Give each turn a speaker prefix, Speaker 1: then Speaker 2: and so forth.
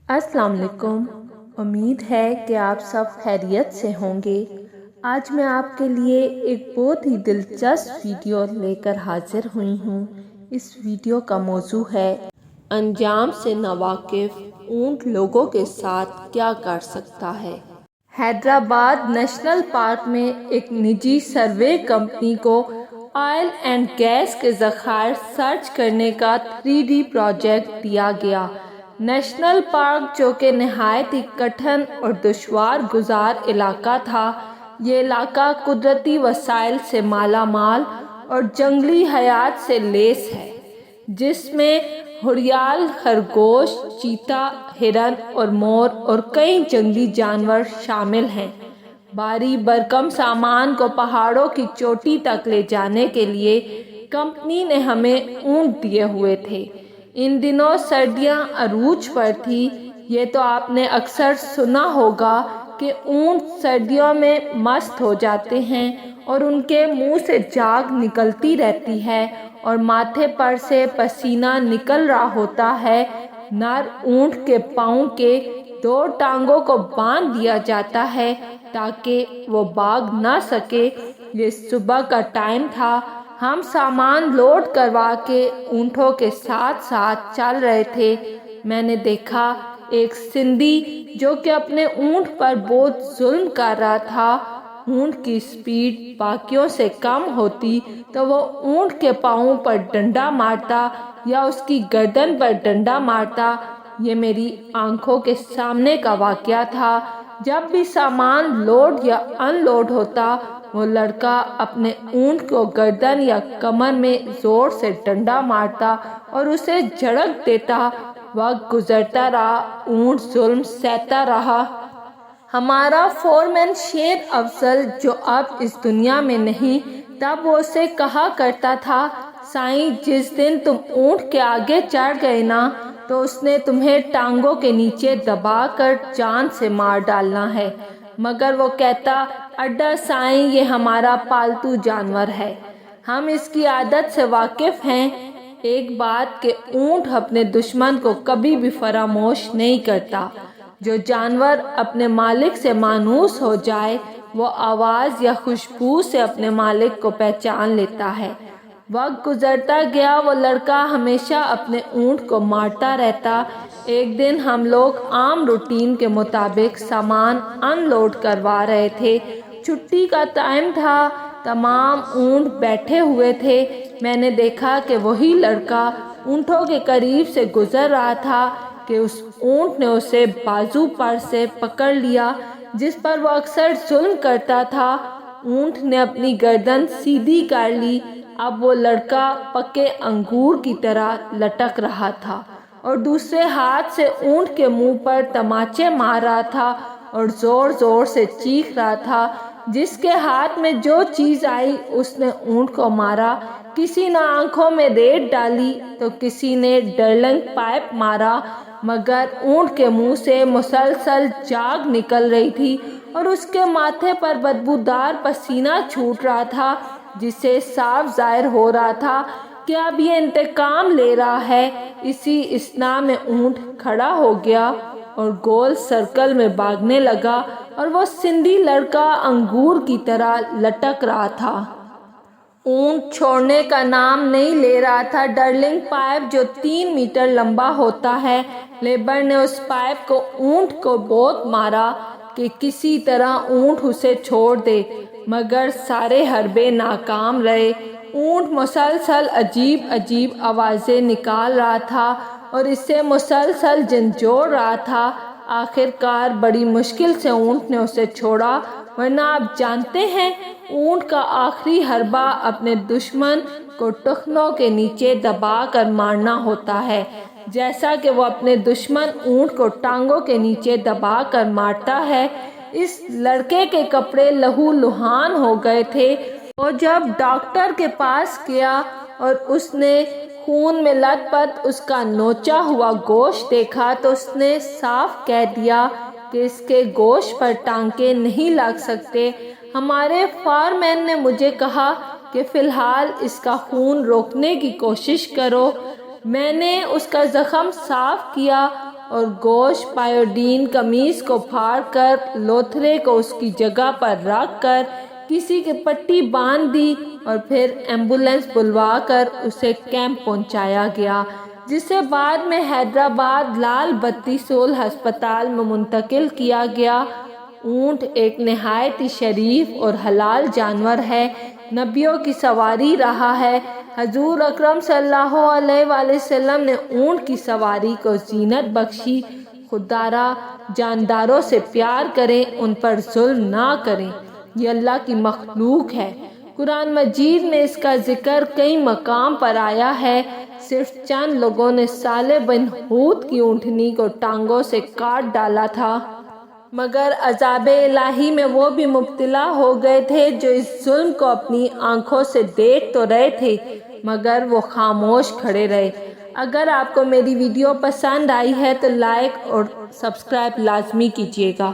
Speaker 1: السلام علیکم۔ امید ہے کہ آپ سب خیریت سے ہوں گے۔ آج میں آپ کے لیے ایک بہت ہی دلچسپ ویڈیو لے کر حاضر ہوئی ہوں۔ اس ویڈیو کا موضوع ہے انجام سے ناواقف اونٹ لوگوں کے ساتھ کیا کر سکتا ہے۔ حیدرآباد نیشنل پارک میں ایک نجی سروے کمپنی کو آئل اینڈ گیس کے ذخائر سرچ کرنے کا 3D پروجیکٹ دیا گیا۔ نیشنل پارک جو کہ نہایت ہی کٹھن اور دشوار گزار علاقہ تھا، یہ علاقہ قدرتی وسائل سے مالا مال اور جنگلی حیات سے لیس ہے، جس میں گھڑیال، خرگوش، چیتا، ہرن اور مور اور کئی جنگلی جانور شامل ہیں۔ بھاری بھرکم سامان کو پہاڑوں کی چوٹی تک لے جانے کے لیے کمپنی نے ہمیں اونٹ دیے ہوئے تھے۔ ان دنوں سردیاں عروج پر تھی۔ یہ تو آپ نے اکثر سنا ہوگا کہ اونٹ سردیوں میں مست ہو جاتے ہیں اور ان کے منہ سے جاگ نکلتی رہتی ہے اور ماتھے پر سے پسینہ نکل رہا ہوتا ہے۔ نر اونٹ کے پاؤں کے 2 ٹانگوں کو باندھ دیا جاتا ہے تاکہ وہ بھاگ نہ سکے۔ یہ صبح کا ٹائم تھا۔ ہم سامان لوڈ کروا کے اونٹوں کے ساتھ ساتھ چل رہے تھے۔ میں نے دیکھا ایک سندھی جو کہ اپنے اونٹ پر بہت ظلم کر رہا تھا۔ اونٹ کی سپیڈ باقیوں سے کم ہوتی تو وہ اونٹ کے پاؤں پر ڈنڈا مارتا یا اس کی گردن پر ڈنڈا مارتا۔ یہ میری آنکھوں کے سامنے کا واقعہ تھا۔ جب بھی سامان لوڈ یا ان لوڈ ہوتا، وہ لڑکا اپنے اونٹ کو گردن یا کمر میں زور سے ڈنڈا مارتا اور اسے جھڑک دیتا۔ وقت گزرتا رہا، اونٹ ظلم سہتا رہا۔ ہمارا فورمین شیر افضل جو اب اس دنیا میں نہیں، تب وہ اسے کہا کرتا تھا، سائیں جس دن تم اونٹ کے آگے چڑھ گئے نا تو اس نے تمہیں ٹانگوں کے نیچے دبا کر جان سے مار ڈالنا ہے۔ مگر وہ کہتا، اڈا سائیں یہ ہمارا پالتو جانور ہے، ہم اس کی عادت سے واقف ہیں۔ ایک بات کہ اونٹ اپنے دشمن کو کبھی بھی فراموش نہیں کرتا۔ جو جانور اپنے مالک سے مانوس ہو جائے، وہ آواز یا خوشبو سے اپنے مالک کو پہچان لیتا ہے۔ وقت گزرتا گیا، وہ لڑکا ہمیشہ اپنے اونٹ کو مارتا رہتا۔ ایک دن ہم لوگ عام روٹین کے مطابق سامان ان لوڈ کروا رہے تھے۔ چھٹی کا ٹائم تھا، تمام اونٹ بیٹھے ہوئے تھے۔ میں نے دیکھا کہ وہی لڑکا اونٹوں کے قریب سے گزر رہا تھا کہ اس اونٹ نے اسے بازو پر سے پکڑ لیا جس پر وہ اکثر ظلم کرتا تھا۔ اونٹ نے اپنی گردن سیدھی کر لی۔ اب وہ لڑکا پکے انگور کی طرح لٹک رہا تھا اور دوسرے ہاتھ سے اونٹ کے منہ پر تماچے مار رہا تھا اور زور زور سے چیخ رہا تھا۔ جس کے ہاتھ میں جو چیز آئی اس نے اونٹ کو مارا۔ کسی نے آنکھوں میں ریت ڈالی تو کسی نے ڈرلنگ پائپ مارا، مگر اونٹ کے منہ سے مسلسل جاگ نکل رہی تھی اور اس کے ماتھے پر بدبودار پسینہ چھوٹ رہا تھا، جس سے صاف ظاہر ہو رہا تھا کہ اب یہ انتقام لے رہا ہے۔ اسی اثنا میں اونٹ کھڑا ہو گیا اور گول سرکل میں بھاگنے لگا اور وہ سندھی لڑکا انگور کی طرح لٹک رہا تھا۔ اونٹ چھوڑنے کا نام نہیں لے رہا تھا۔ ڈرلنگ پائپ جو 3 میٹر لمبا ہوتا ہے، لیبر نے اس پائپ کو اونٹ کو بہت مارا کہ کسی طرح اونٹ اسے چھوڑ دے، مگر سارے حربے ناکام رہے۔ اونٹ مسلسل عجیب عجیب آوازیں نکال رہا تھا اور اسے مسلسل جھنجھوڑ رہا تھا۔ آخر کار بڑی مشکل سے اونٹ نے اسے چھوڑا، ورنہ آپ جانتے ہیں اونٹ کا آخری حربہ اپنے دشمن کو ٹخنوں کے نیچے دبا کر مارنا ہوتا ہے، جیسا کہ وہ اپنے دشمن اونٹ کو ٹانگوں کے نیچے دبا کر مارتا ہے۔ اس لڑکے کے کپڑے لہو لہان ہو گئے تھے۔ وہ جب ڈاکٹر کے پاس گیا اور اس نے خون میں لت پت اس کا نوچا ہوا گوشت دیکھا تو اس نے صاف کہہ دیا کہ اس کے گوشت پر ٹانکے نہیں لگ سکتے۔ ہمارے فارمین نے مجھے کہا کہ فی الحال اس کا خون روکنے کی کوشش کرو۔ میں نے اس کا زخم صاف کیا اور گوشت پایوڈین قمیص کو پھاڑ کر لوتھڑے کو اس کی جگہ پر رکھ کر کسی کی پٹی باندھ دی اور پھر ایمبولینس بلوا کر اسے کیمپ پہنچایا گیا، جسے بعد میں حیدرآباد لال بتی سول ہسپتال میں منتقل کیا گیا۔ اونٹ ایک نہایت ہی شریف اور حلال جانور ہے، نبیوں کی سواری رہا ہے۔ حضور اکرم صلی اللہ علیہ وآلہ وسلم نے اونٹ کی سواری کو زینت بخشی۔ خوددارا جانداروں سے پیار کریں، ان پر ظلم نہ کریں، یہ اللہ کی مخلوق ہے۔ قرآن مجید میں اس کا ذکر کئی مقام پر آیا ہے۔ صرف چند لوگوں نے صالح بن حوت کی اونٹنی کو ٹانگوں سے کاٹ ڈالا تھا، مگر عذاب الہی میں وہ بھی مبتلا ہو گئے تھے جو اس ظلم کو اپنی آنکھوں سے دیکھ تو رہے تھے مگر وہ خاموش کھڑے رہے۔ اگر آپ کو میری ویڈیو پسند آئی ہے تو لائک اور سبسکرائب لازمی کیجیے گا۔